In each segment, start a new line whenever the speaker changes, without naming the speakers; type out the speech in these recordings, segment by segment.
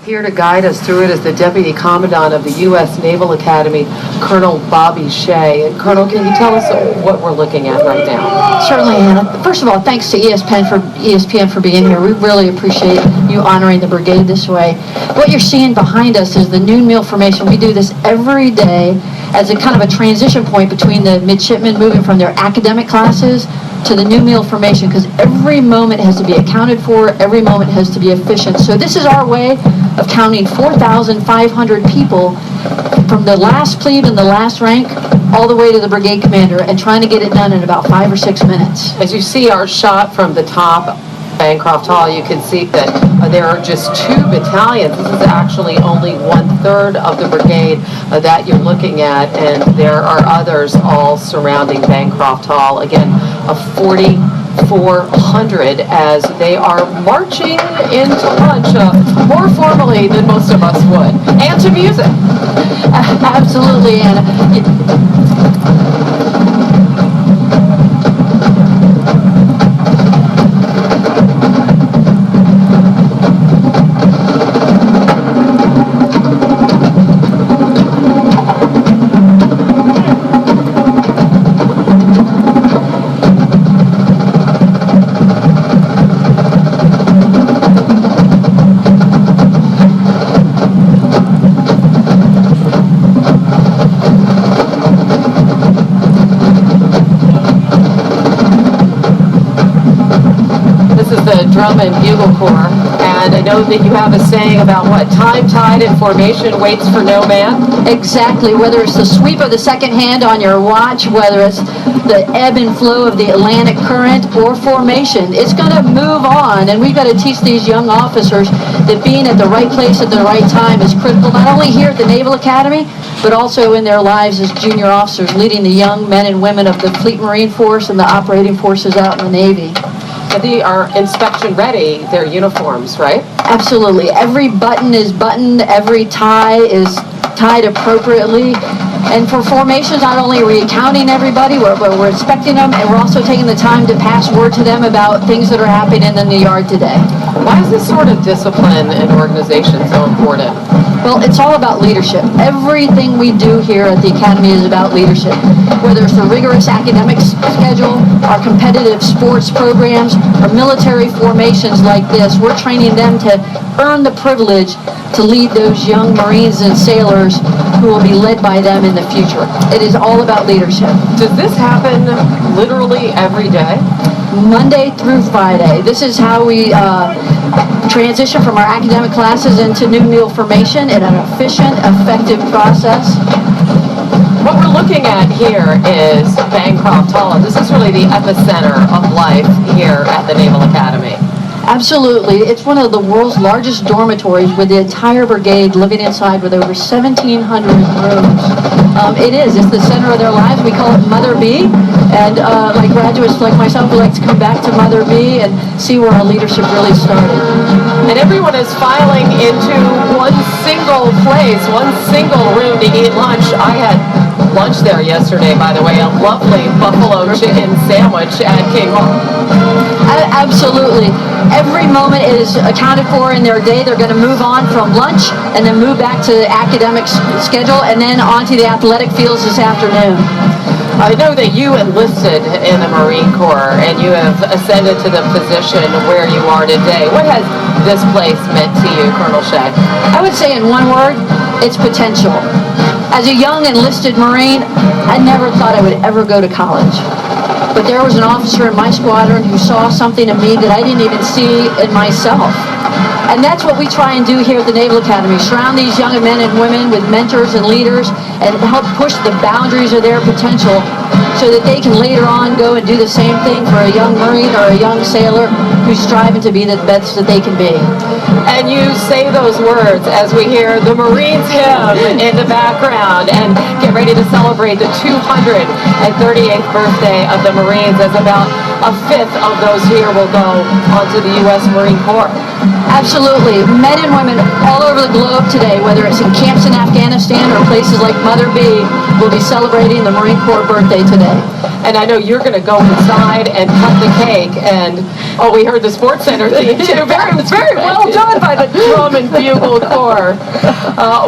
Here to guide us through it is the Deputy Commandant of the U.S. Naval Academy, Colonel Bobby Shea. And Colonel, can you tell us what we're looking at right now?
Certainly, Anna. First of all, thanks to ESPN for being here. We really appreciate you honoring the brigade this way. What you're seeing behind us is the noon meal formation. We do this every day as a kind of a transition point between the midshipmen moving from their academic classes to the new meal formation, because every moment has to be accounted for, every moment has to be efficient. So this is our way of counting 4,500 people from the last plebe and the last rank all the way to the brigade commander, and trying to get it done in about 5 or 6 minutes.
As you see our shot from the top Bancroft Hall, you can see that there are just 2 battalions. This is actually only 1/3 of the brigade that you're looking at, and there are others all surrounding Bancroft Hall. Again, a 4,400 as they are marching into lunch more formally than most of us would, and to music.
Absolutely, Anna.
The Drum and Bugle Corps, and I know that you have a saying about what time, tide, and formation waits for no man.
Exactly. Whether it's the sweep of the second hand on your watch, whether it's the ebb and flow of the Atlantic current, or formation, it's going to move on, and we've got to teach these young officers that being at the right place at the right time is critical, not only here at the Naval Academy, but also in their lives as junior officers, leading the young men and women of the Fleet Marine Force and the operating forces out in the Navy.
They are inspection ready, their uniforms, right?
Absolutely. Every button is buttoned, every tie is tied appropriately. And for formations, not only are we counting everybody, we're inspecting them, and we're also taking the time to pass word to them about things that are happening in the yard today.
Why is this sort of discipline and organization so important?
Well, it's all about leadership. Everything we do here at the Academy is about leadership. Whether it's the rigorous academic schedule, our competitive sports programs, or military formations like this, we're training them to earn the privilege to lead those young Marines and sailors who will be led by them in the future. It is all about leadership.
Does this happen literally every day?
Monday through Friday. This is how we transition from our academic classes into new meal formation in an efficient, effective process.
What we're looking at here is Bancroft Hall, and this is really the epicenter of life here at the Naval Academy.
Absolutely. It's one of the world's largest dormitories, with the entire brigade living inside with over 1,700 rooms. It's the center of their lives. We call it Mother B, and like graduates like myself, we like to come back to Mother B and see where our leadership really started.
And everyone is filing into one single place, one single room to eat lunch. I had lunch there yesterday, by the way, a lovely buffalo chicken sandwich at King Hall.
Absolutely. Every moment is accounted for in their day. They're going to move on from lunch and then move back to the academic schedule and then onto the athletic fields this afternoon.
I know that you enlisted in the Marine Corps and you have ascended to the position where you are today. What has this place meant to you, Colonel Shea?
I would say in one word, it's potential. As a young enlisted Marine, I never thought I would ever go to college. But there was an officer in my squadron who saw something in me that I didn't even see in myself. And that's what we try and do here at the Naval Academy. Surround these young men and women with mentors and leaders and help push the boundaries of their potential so that they can later on go and do the same thing for a young Marine or a young sailor who's striving to be the best that they can be.
And you say those words as we hear the Marines hymn in the background and get ready to celebrate the 238th birthday of the Marines, as about a fifth of those here will go onto the U.S. Marine Corps.
Absolutely. Men and women all over the globe today, whether it's in camps in Afghanistan or places like Mother B, will be celebrating the Marine Corps birthday today.
And I know you're going to go inside and cut the cake and Oh, we heard the Sports Center theme too. It's very well done by the drum and bugle corps.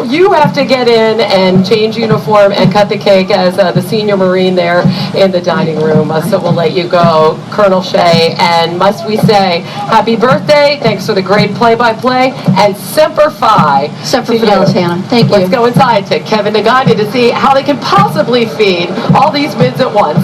You have to get in and change uniform and cut the cake as the senior Marine there in the dining room. So we'll let you go, Colonel Shea. And must we say, happy birthday, thanks for the great play-by-play, and Semper Fi.
Semper Fidelis, Hannah. Thank you.
Let's go inside to Kevin Nagani to see how they can possibly feed all these mids at once.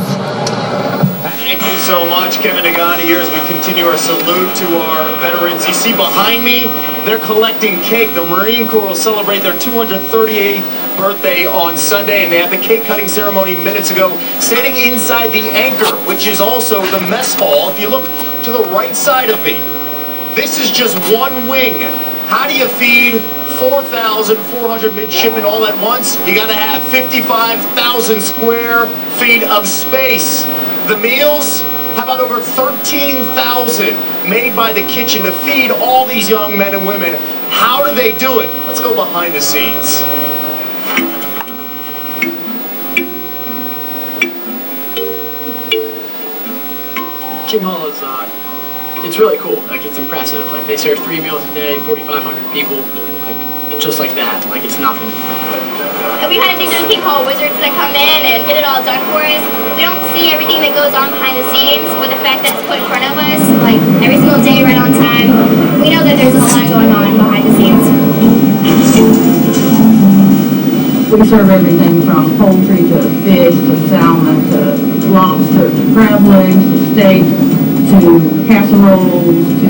Thank you so much, Kevin Nagani, here as we continue our salute to our veterans. You see behind me, they're collecting cake. The Marine Corps will celebrate their 238th birthday on Sunday, and they had the cake cutting ceremony minutes ago, standing inside the anchor, which is also the mess hall. If you look to the right side of me, this is just one wing. How do you feed 4,400 midshipmen all at once? You got to have 55,000 square feet of space. The meals, how about over 13,000 made by the kitchen to feed all these young men and women? How do they do it? Let's go behind the scenes.
Kim Hall is, it's really cool. Like, it's impressive. Like, they serve 3 meals a day, 4,500 people, like, just like that. Like, it's nothing.
And we kind of think there's people called wizards that come in and get it all done for us. We don't see everything that goes on behind the scenes, but the fact that it's put in front of us, like every single day, right on time, we know that there's a lot going on behind the scenes.
We serve everything from poultry to fish to salmon to lobster to crab legs to steak to casseroles to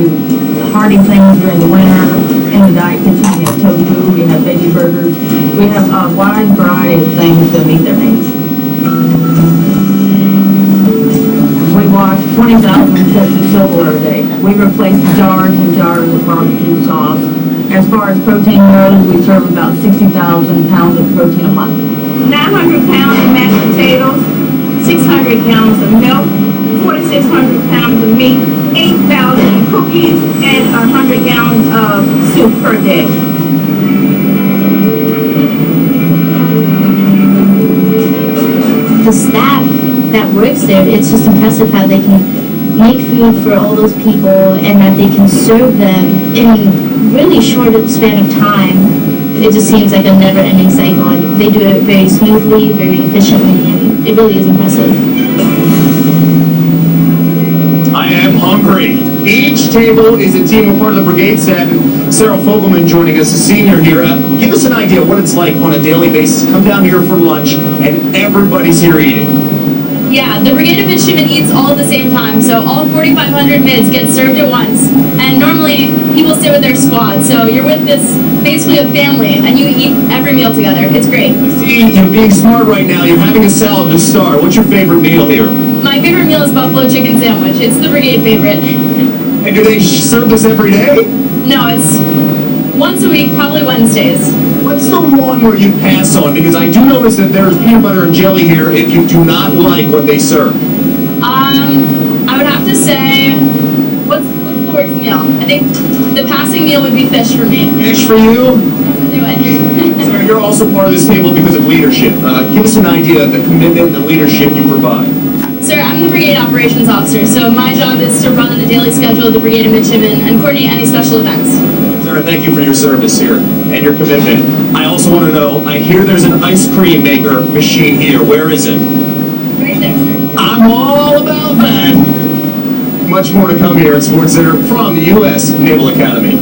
hearty things during the winter. In the diet kitchen, we have tofu, we have veggie burgers. We have a wide variety of things to meet their needs. We wash 20,000 sets of silverware a day. We replace jars and jars of barbecue sauce. As far as protein goes, we serve about 60,000 pounds of protein a month.
900 pounds of mashed potatoes, 600 gallons of milk, 4,600 pounds of meat, 8,000 cookies, and 100 gallons of soup per day.
The staff that works there, it's just impressive how they can make food for all those people and that they can serve them in a really short span of time. It just seems like a never-ending cycle, and they do it very smoothly, very efficiently, and it really is impressive.
I am hungry. Each table is a team, a part of the brigade staff. Sarah Fogelman joining us, a senior here. Give us an idea what it's like on a daily basis. Come down here for lunch, and everybody's here eating.
Yeah, the Brigade of Midshipmen eats all at the same time, so all 4,500 mids get served at once. And normally, people stay with their squad, so you're with this, basically a family, and you eat every meal together. It's great.
See, you're being smart right now. You're having a salad to start. What's your favorite meal here?
My favorite meal is buffalo chicken sandwich. It's the brigade favorite.
And do they serve this every day?
No, it's once a week, probably Wednesdays.
What's the one where you pass on? Because I do notice that there's peanut butter and jelly here if you do not like what they serve.
I would have to say, what's the worst meal? I think the passing meal would be fish for me.
Fish for you?
Let's do it.
Sir, you're also part of this table because of leadership. Give us an idea of the commitment and the leadership you provide.
Sir, I'm the Brigade Operations Officer, so my job is to run the daily schedule of the Brigade of Midshipmen and coordinate any special events.
Sir, thank you for your service here and your commitment. I also want to know, I hear there's an ice cream maker machine here. Where is it?
Right there, sir.
I'm all about that. Much more to come here at Sports Center from the U.S. Naval Academy.